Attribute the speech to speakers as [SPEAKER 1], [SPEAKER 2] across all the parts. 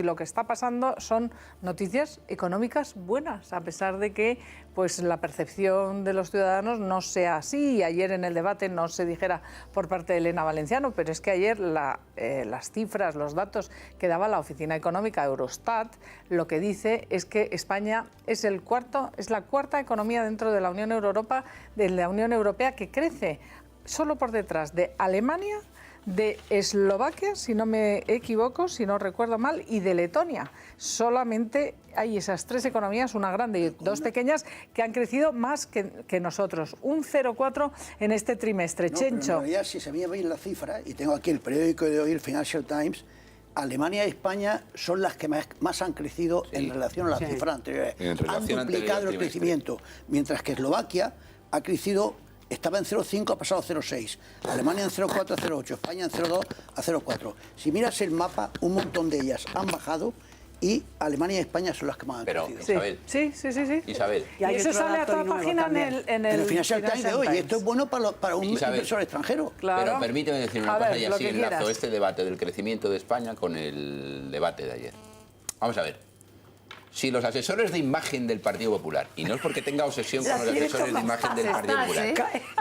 [SPEAKER 1] Lo que está pasando son noticias económicas buenas, a pesar de que pues, la percepción de los ciudadanos no sea así. Ayer en el debate no se dijera por parte de Elena Valenciano, pero es que ayer las cifras, los datos que daba la Oficina Económica Eurostat, lo que dice es que España es la cuarta economía dentro de la Unión Europea que crece solo por detrás de Alemania, de Eslovaquia, si no me equivoco, si no recuerdo mal, y de Letonia. Solamente hay esas tres economías, una grande y dos pequeñas, que han crecido más que nosotros. Un 0,4 en este trimestre.
[SPEAKER 2] No,
[SPEAKER 1] Chencho.
[SPEAKER 2] Pero en realidad, si se veis la cifra, y tengo aquí el periódico de hoy, el Financial Times, Alemania y España son las que más han crecido en relación a las cifras anteriores. Han duplicado el crecimiento, mientras que Eslovaquia ha crecido. Estaba en 0,5, ha pasado a 0,6. Alemania en 0,4 a 0,8. España en 0,2 a 0,4. Si miras el mapa, un montón de ellas han bajado y Alemania y España son las que más han crecido.
[SPEAKER 3] Isabel.
[SPEAKER 1] Sí.
[SPEAKER 3] Isabel.
[SPEAKER 1] Y eso sale a toda página en el
[SPEAKER 2] Financial Times de hoy. Y esto es bueno para un inversor extranjero.
[SPEAKER 1] Claro.
[SPEAKER 3] Pero permíteme decir una cosa y así enlazo
[SPEAKER 1] quieras.
[SPEAKER 3] este debate del crecimiento de España con el debate de ayer. Vamos a ver. Si los asesores de imagen del Partido Popular, y no es porque tenga obsesión con los asesores de imagen del Partido Popular,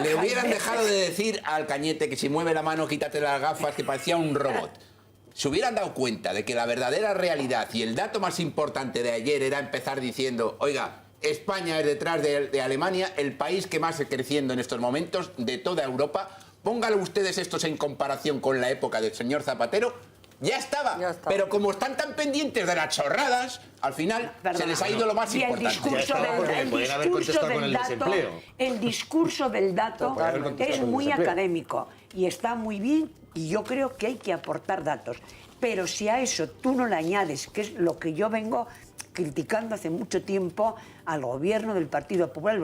[SPEAKER 3] le hubieran dejado de decir al Cañete que si mueve la mano quítate las gafas, que parecía un robot, se hubieran dado cuenta de que la verdadera realidad y el dato más importante de ayer era empezar diciendo, oiga, España es detrás de Alemania, el país que más está creciendo en estos momentos de toda Europa, pónganlo ustedes estos en comparación con la época del señor Zapatero. Ya estaba, pero como están tan pendientes de las chorradas, al final se les ha ido lo más importante.
[SPEAKER 4] El discurso del dato es muy académico y está muy bien y yo creo que hay que aportar datos. Pero si a eso tú no le añades, que es lo que yo vengo criticando hace mucho tiempo al gobierno del Partido Popular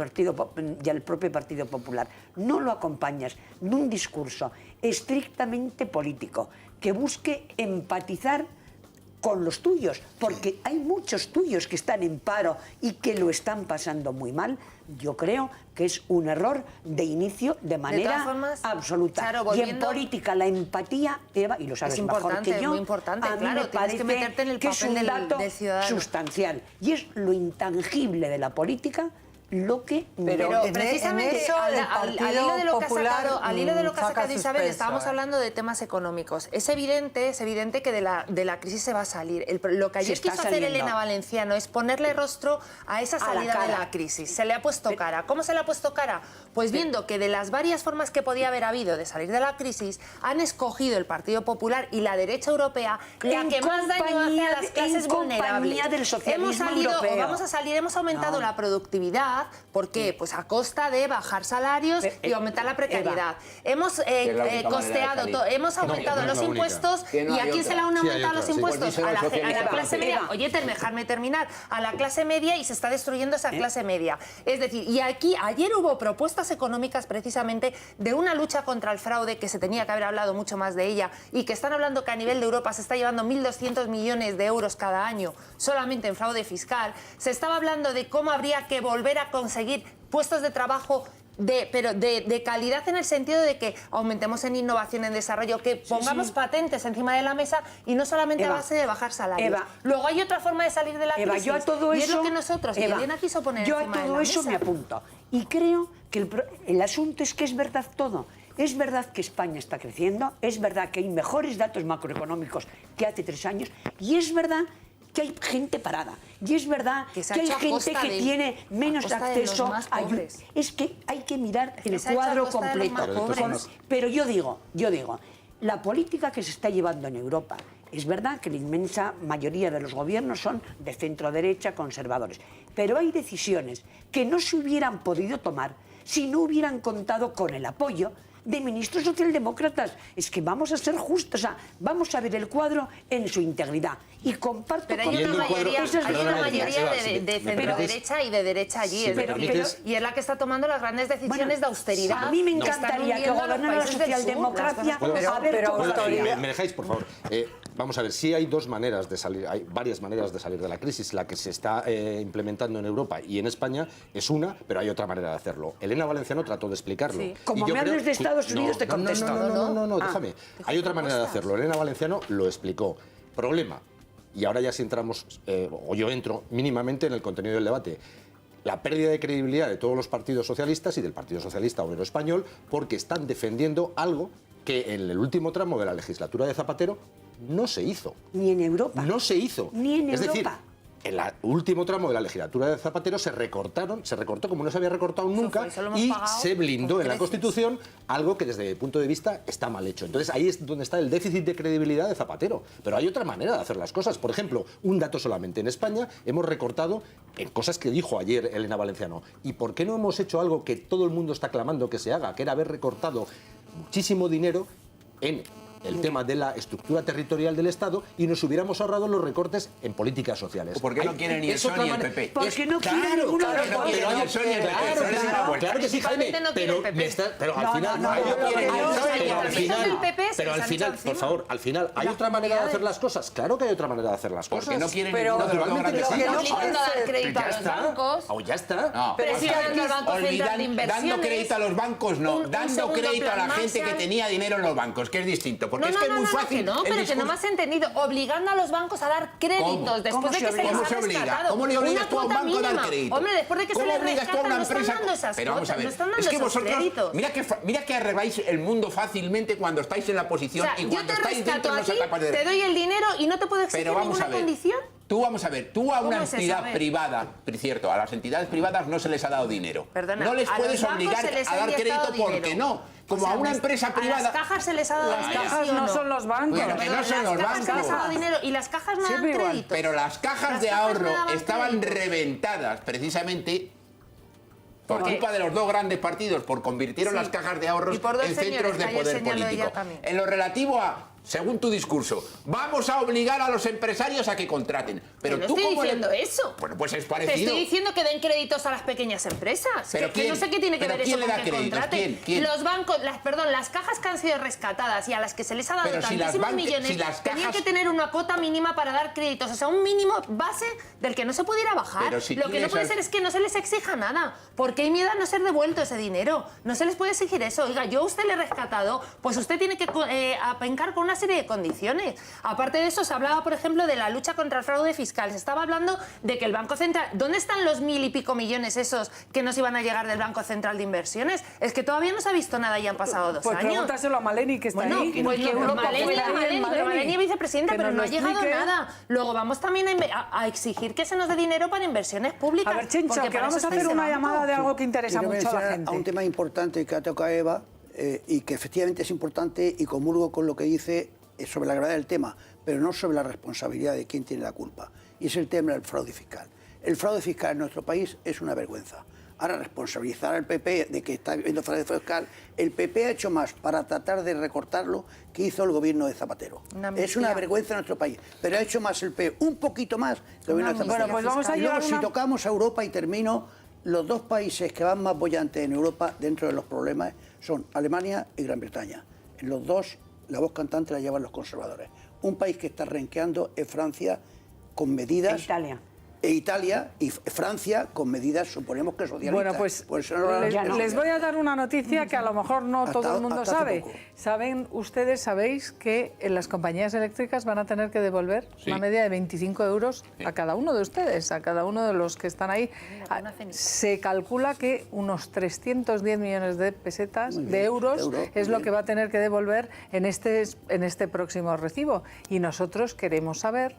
[SPEAKER 4] y al propio Partido Popular, no lo acompañas de un discurso estrictamente político que busque empatizar con los tuyos, porque hay muchos tuyos que están en paro y que lo están pasando muy mal. Yo creo que es un error de inicio de manera absoluta.
[SPEAKER 5] Claro,
[SPEAKER 4] y en política la empatía, Eva, y lo sabes mejor que yo,
[SPEAKER 5] es muy importante,
[SPEAKER 4] a mí me parece
[SPEAKER 5] que meterte en el
[SPEAKER 4] que es un dato
[SPEAKER 5] del ciudadano
[SPEAKER 4] sustancial. Y es lo intangible de la política lo que...
[SPEAKER 5] Pero precisamente al hilo de lo que ha sacado Isabel, estábamos hablando de temas económicos. Es evidente que de la crisis se va a salir. Lo que ayer quiso hacer Elena Valenciano es ponerle rostro a esa salida de la crisis. Se le ha puesto cara. ¿Cómo se le ha puesto cara? Pues viendo que de las varias formas que podía haber habido de salir de la crisis, han escogido el Partido Popular y la derecha europea la que más daño hace a las clases vulnerables. Hemos aumentado la productividad. ¿Por qué? Pues a costa de bajar salarios y aumentar la precariedad. Hemos costeado todo, hemos aumentado los impuestos y ¿a quién se le han aumentado los impuestos? A la clase media. Oye, dejarme terminar. A la clase media y se está destruyendo esa clase media. Es decir, y aquí ayer hubo propuestas económicas precisamente de una lucha contra el fraude que se tenía que haber hablado mucho más de ella y que están hablando que a nivel de Europa se está llevando 1.200 millones de euros cada año solamente en fraude fiscal. Se estaba hablando de cómo habría que volver a conseguir puestos de trabajo de calidad en el sentido de que aumentemos en innovación, en desarrollo, que pongamos patentes encima de la mesa y no solamente a base de bajar salarios. Luego hay otra forma de salir de la crisis.
[SPEAKER 4] Yo a todo eso,
[SPEAKER 5] y es lo que nosotros, Elena quiso poner encima de la mesa.
[SPEAKER 4] Yo a todo eso me apunto. Y creo que el asunto es que es verdad todo. Es verdad que España está creciendo, es verdad que hay mejores datos macroeconómicos que hace 3 años y es verdad que hay gente parada. Y es verdad que hay gente que tiene menos acceso a ayuda. Es que hay que mirar el cuadro completo. Pero yo digo, la política que se está llevando en Europa, es verdad que la inmensa mayoría de los gobiernos son de centro-derecha, conservadores. Pero hay decisiones que no se hubieran podido tomar si no hubieran contado con el apoyo de ministros socialdemócratas. Es que vamos a ser justos, o sea, vamos a ver el cuadro en su integridad. Y comparto
[SPEAKER 5] pero hay una mayoría, de centro-derecha y de derecha allí. Y es la que está tomando las grandes decisiones de austeridad.
[SPEAKER 4] A mí me encantaría que gobernara la socialdemocracia.
[SPEAKER 6] ¿Me dejáis, por favor? Vamos a ver, sí hay dos maneras de salir, hay varias maneras de salir de la crisis. La que se está implementando en Europa y en España es una, pero hay otra manera de hacerlo. Elena Valenciano trató de explicarlo.
[SPEAKER 4] Sí. Como me hables de Estados Unidos te contesto.
[SPEAKER 6] No, déjame. Hay otra manera de hacerlo. Elena Valenciano lo explicó. Problema. y ahora ya si entramos, o yo entro mínimamente en el contenido del debate, la pérdida de credibilidad de todos los partidos socialistas y del Partido Socialista Obrero Español, porque están defendiendo algo que en el último tramo de la legislatura de Zapatero no se hizo.
[SPEAKER 4] Ni en Europa.
[SPEAKER 6] No se hizo.
[SPEAKER 4] Ni en
[SPEAKER 6] Europa.
[SPEAKER 4] Decir,
[SPEAKER 6] en el último tramo de la legislatura de Zapatero se recortó como no se había recortado nunca y se blindó en la Constitución algo que desde mi punto de vista está mal hecho. Entonces ahí es donde está el déficit de credibilidad de Zapatero. Pero hay otra manera de hacer las cosas. Por ejemplo, un dato solamente. En España hemos recortado en cosas que dijo ayer Elena Valenciano. ¿Y por qué no hemos hecho algo que todo el mundo está clamando que se haga? Que era haber recortado muchísimo dinero en el tema de la estructura territorial del Estado y nos hubiéramos ahorrado los recortes en políticas sociales.
[SPEAKER 3] ¿Por qué no quieren ni el PSOE ni el PP?
[SPEAKER 4] Porque no quieren ninguno de los dos.
[SPEAKER 3] Pero ni el PSOE ni el PP.
[SPEAKER 6] Claro que sí, Jaime, pero al final, por favor, al final, ¿hay otra manera de hacer las cosas? Claro que hay otra manera de hacer las cosas.
[SPEAKER 3] Porque no quieren
[SPEAKER 5] pero
[SPEAKER 3] ninguno de los grandes bancos.
[SPEAKER 5] Obligando a dar crédito a los bancos.
[SPEAKER 6] Ya está.
[SPEAKER 5] Presionando al Banco Central de Inversiones.
[SPEAKER 3] Dando crédito a los bancos, no. Dando crédito a la gente que tenía dinero en los bancos, que es distinto. Porque es que es muy fácil.
[SPEAKER 5] No, pero que no me has entendido. Obligando a los bancos a dar créditos después de que se les ha rescatado.
[SPEAKER 3] ¿Cómo le obligas tú a un banco a dar crédito?
[SPEAKER 5] Hombre, después de que se les rescata, no están dando esas
[SPEAKER 3] Pero vamos a ver,
[SPEAKER 5] es que vosotros,
[SPEAKER 3] mira que arregláis el mundo fácilmente cuando estáis en la posición y cuando estáis dentro no sois capaces de...
[SPEAKER 5] Te doy el dinero y no te puedo exigir ninguna condición.
[SPEAKER 3] Tú a una entidad privada, por cierto, a las entidades privadas no se les ha dado dinero.
[SPEAKER 5] Perdona,
[SPEAKER 3] no les puedes obligar a dar crédito porque no. Como a una empresa privada.
[SPEAKER 5] A las cajas se les ha dado
[SPEAKER 1] dinero. Las cajas no son los bancos.
[SPEAKER 3] Pero que no son los bancos.
[SPEAKER 5] Las cajas se les ha dado dinero y las cajas no dan créditos.
[SPEAKER 3] Pero las cajas de ahorro estaban reventadas precisamente por culpa de los dos grandes partidos, convirtieron las cajas de ahorros en centros de poder político. En lo relativo a, según tu discurso, vamos a obligar a los empresarios a que contraten. Pero
[SPEAKER 5] no
[SPEAKER 3] tú
[SPEAKER 5] estoy diciendo eso.
[SPEAKER 3] Bueno, pues es parecido.
[SPEAKER 5] Te estoy diciendo que den créditos a las pequeñas empresas.
[SPEAKER 3] ¿Pero
[SPEAKER 5] que no sé qué tiene que ver eso con que contraten.
[SPEAKER 3] ¿Quién?
[SPEAKER 5] Los bancos, las cajas que han sido rescatadas y a las que se les ha dado tantísimos millones, tenían que tener una cuota mínima para dar créditos. O sea, un mínimo base del que no se pudiera bajar. Lo que no puede ser es que no se les exija nada. Porque hay miedo a no ser devuelto ese dinero. No se les puede exigir eso. Oiga, yo a usted le he rescatado, pues usted tiene que apencar con una serie de condiciones. Aparte de eso, se hablaba, por ejemplo, de la lucha contra el fraude fiscal. Se estaba hablando de que el Banco Central... ¿Dónde están los 1000 y pico millones esos que nos iban a llegar del Banco Central de Inversiones? Es que todavía no se ha visto nada y han pasado 2 años.
[SPEAKER 1] Pues pregúntaselo a Maleni, que está ahí.
[SPEAKER 5] Pues Maleni es vicepresidenta, pero no ha llegado nada. Luego vamos también a exigir que se nos dé dinero para inversiones públicas.
[SPEAKER 1] A ver, Chencho, que vamos a hacer una llamada de algo que interesa mucho a la gente.
[SPEAKER 2] A un tema importante que ha tocado Eva y que efectivamente es importante y comulgo con lo que dice sobre la gravedad del tema, pero no sobre la responsabilidad de quién tiene la culpa. Y es el tema del fraude fiscal. El fraude fiscal en nuestro país es una vergüenza. Ahora, responsabilizar al PP de que está viviendo fraude fiscal, el PP ha hecho más para tratar de recortarlo que hizo el gobierno de Zapatero. Es una vergüenza en nuestro país, pero ha hecho más el PP, un poquito más que el gobierno de Zapatero.
[SPEAKER 1] Bueno, pues vamos a llegar
[SPEAKER 2] si tocamos a Europa y termino, los dos países que van más bollantes en Europa dentro de los problemas son Alemania y Gran Bretaña. En los dos, la voz cantante la llevan los conservadores. Un país que está renqueando es Francia con medidas... Italia y Francia con medidas, suponemos que socialistas.
[SPEAKER 1] Bueno, pues les voy a dar una noticia que a lo mejor no todo el mundo sabe. ¿Sabéis que las compañías eléctricas van a tener que devolver una media de 25 euros a cada uno de ustedes, a cada uno de los que están ahí? Se calcula que unos 310 millones de pesetas, de euros, es lo que va a tener que devolver en este próximo recibo. Y nosotros queremos saber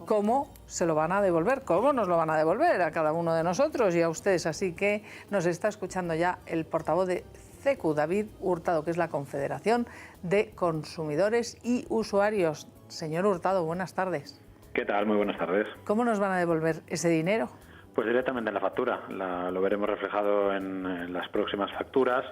[SPEAKER 1] cómo se lo van a devolver, cómo nos lo van a devolver a cada uno de nosotros y a ustedes. Así que nos está escuchando ya el portavoz de CECU, David Hurtado, que es la Confederación de Consumidores y Usuarios. Señor Hurtado, buenas tardes.
[SPEAKER 7] ¿Qué tal? Muy buenas tardes.
[SPEAKER 1] ¿Cómo nos van a devolver ese dinero?
[SPEAKER 7] Pues directamente en la factura. Lo veremos reflejado en las próximas facturas.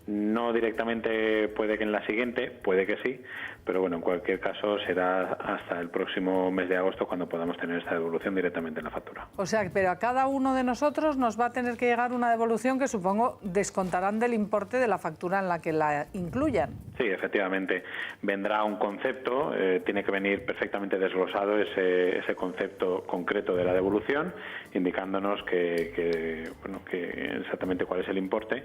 [SPEAKER 7] No directamente, puede que en la siguiente, puede que sí, pero bueno, en cualquier caso será hasta el próximo mes de agosto cuando podamos tener esta devolución directamente en la factura.
[SPEAKER 1] O sea, pero a cada uno de nosotros nos va a tener que llegar una devolución que supongo descontarán del importe de la factura en la que la incluyan.
[SPEAKER 7] Sí, efectivamente. Vendrá un concepto, tiene que venir perfectamente desglosado ese concepto concreto de la devolución, indicándonos que exactamente cuál es el importe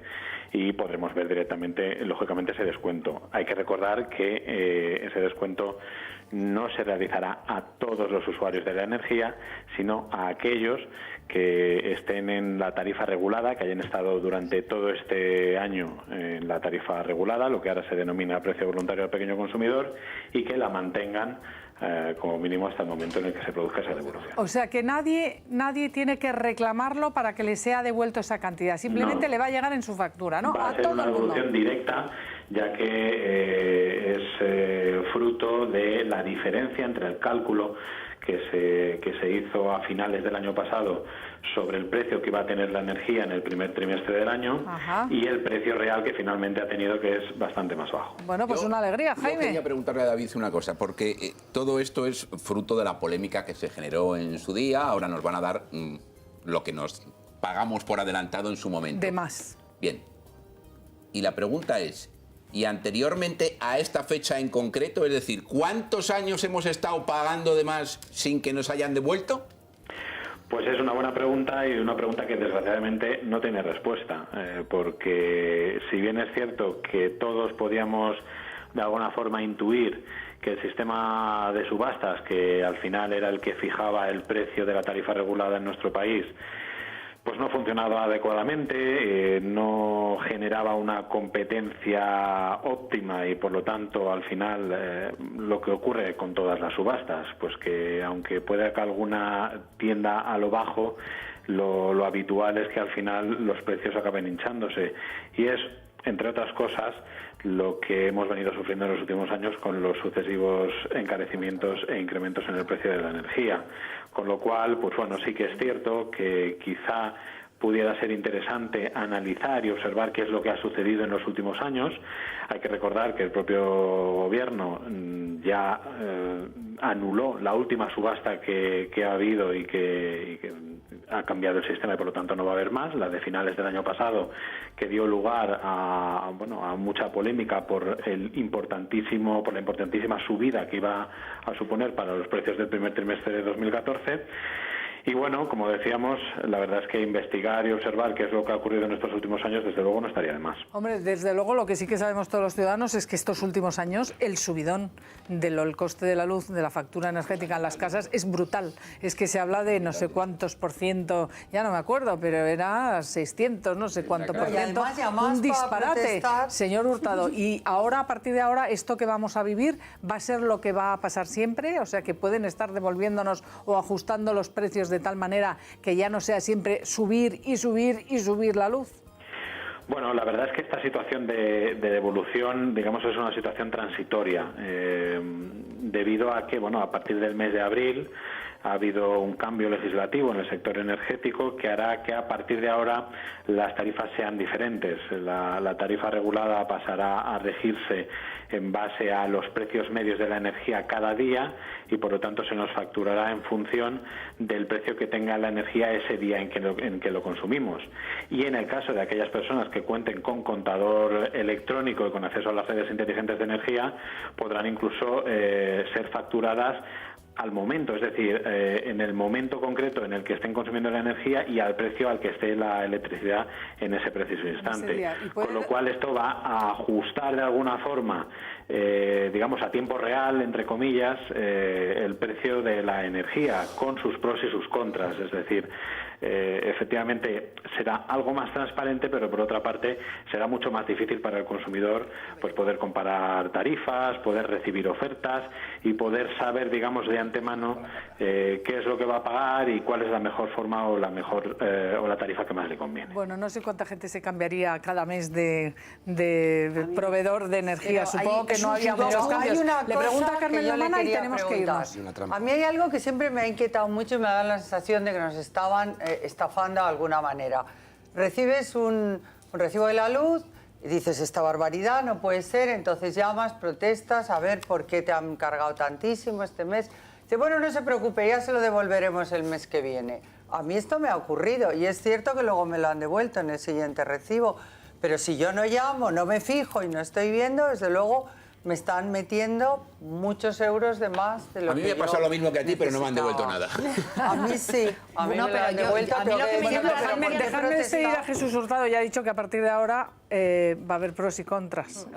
[SPEAKER 7] y podremos ver directamente, lógicamente, ese descuento. Hay que recordar que ese descuento no se realizará a todos los usuarios de la energía, sino a aquellos que estén en la tarifa regulada, que hayan estado durante todo este año en la tarifa regulada, lo que ahora se denomina precio voluntario al pequeño consumidor, y que la mantengan como mínimo hasta el momento en el que se produzca esa devolución.
[SPEAKER 1] O sea que nadie tiene que reclamarlo para que le sea devuelto esa cantidad, simplemente le va a llegar en su factura, ¿no?
[SPEAKER 7] Va a ser una devolución directa, ya que es fruto de la diferencia entre el cálculo que se hizo a finales del año pasado sobre el precio que iba a tener la energía en el primer trimestre del año. Ajá. Y el precio real que finalmente ha tenido, que es bastante más bajo.
[SPEAKER 1] Bueno, pues una alegría, Jaime.
[SPEAKER 3] Yo quería preguntarle a David una cosa, porque todo esto es fruto de la polémica que se generó en su día. Ahora nos van a dar lo que nos pagamos por adelantado en su momento.
[SPEAKER 1] De más.
[SPEAKER 3] Bien. Y la pregunta es, ¿y anteriormente a esta fecha en concreto, es decir, cuántos años hemos estado pagando de más sin que nos hayan devuelto?
[SPEAKER 7] Pues es una buena pregunta y una pregunta que desgraciadamente no tiene respuesta, porque si bien es cierto que todos podíamos de alguna forma intuir que el sistema de subastas, que al final era el que fijaba el precio de la tarifa regulada en nuestro país, pues no funcionaba adecuadamente, no generaba una competencia óptima y por lo tanto al final lo que ocurre con todas las subastas, pues que aunque pueda que alguna tienda a lo bajo, lo habitual es que al final los precios acaben hinchándose, y es, entre otras cosas, lo que hemos venido sufriendo en los últimos años con los sucesivos encarecimientos e incrementos en el precio de la energía. Con lo cual, pues bueno, sí que es cierto que quizá pudiera ser interesante analizar y observar qué es lo que ha sucedido en los últimos años. Hay que recordar que el propio gobierno ya anuló la última subasta que ha habido y que ha cambiado el sistema y por lo tanto no va a haber más, la de finales del año pasado, que dio lugar a mucha polémica por la importantísima subida que iba a suponer para los precios del primer trimestre de 2014. Y bueno, como decíamos, la verdad es que investigar y observar qué es lo que ha ocurrido en estos últimos años, desde luego no estaría de más.
[SPEAKER 1] Hombre, desde luego lo que sí que sabemos todos los ciudadanos es que estos últimos años el subidón del coste de la luz, de la factura energética en las casas es brutal. Es que se habla de no sé cuántos por ciento, ya no me acuerdo, pero era 600, no sé cuánto por ciento. Un disparate, señor Hurtado. Y ahora, a partir de ahora, esto que vamos a vivir va a ser lo que va a pasar siempre, o sea que pueden estar devolviéndonos o ajustando los precios de tal manera que ya no sea siempre subir y subir y subir la luz.
[SPEAKER 7] Bueno, la verdad es que esta situación de devolución, digamos, es una situación transitoria, debido a que, bueno, a partir del mes de abril ha habido un cambio legislativo en el sector energético que hará que a partir de ahora las tarifas sean diferentes. La tarifa regulada pasará a regirse en base a los precios medios de la energía cada día y por lo tanto se nos facturará en función del precio que tenga la energía ese día en que lo consumimos. Y en el caso de aquellas personas que cuenten con contador electrónico y con acceso a las redes inteligentes de energía, podrán incluso ser facturadas al momento, es decir, en el momento concreto en el que estén consumiendo la energía y al precio al que esté la electricidad en ese preciso instante. Con lo cual esto va a ajustar de alguna forma, digamos a tiempo real, entre comillas, el precio de la energía con sus pros y sus contras. Es decir, efectivamente será algo más transparente, pero por otra parte será mucho más difícil para el consumidor pues poder comparar tarifas, poder recibir ofertas y poder saber, digamos, de antemano qué es lo que va a pagar y cuál es la mejor forma o la tarifa que más le conviene.
[SPEAKER 1] Bueno, no sé cuánta gente se cambiaría cada mes de proveedor de energía. Supongo que no había muchos cambios.
[SPEAKER 8] Le pregunta a Carmen Lomana y tenemos que irnos. A mí hay algo que siempre me ha inquietado mucho y me da la sensación de que nos estaban estafando de alguna manera. Recibes un recibo de la luz y dices, esta barbaridad no puede ser, entonces llamas, protestas, a ver por qué te han cargado tantísimo este mes. Dice, bueno, no se preocupe, ya se lo devolveremos el mes que viene. A mí esto me ha ocurrido y es cierto que luego me lo han devuelto en el siguiente recibo, pero si yo no llamo, no me fijo y no estoy viendo, desde luego me están metiendo muchos euros de más de lo que
[SPEAKER 3] a mí me ha pasado lo mismo que a ti, pero no me han devuelto nada.
[SPEAKER 8] A mí sí, a mí me lo han devuelto.
[SPEAKER 1] Déjame seguir a Jesús Hurtado, ya ha dicho que a partir de ahora va a haber pros y contras.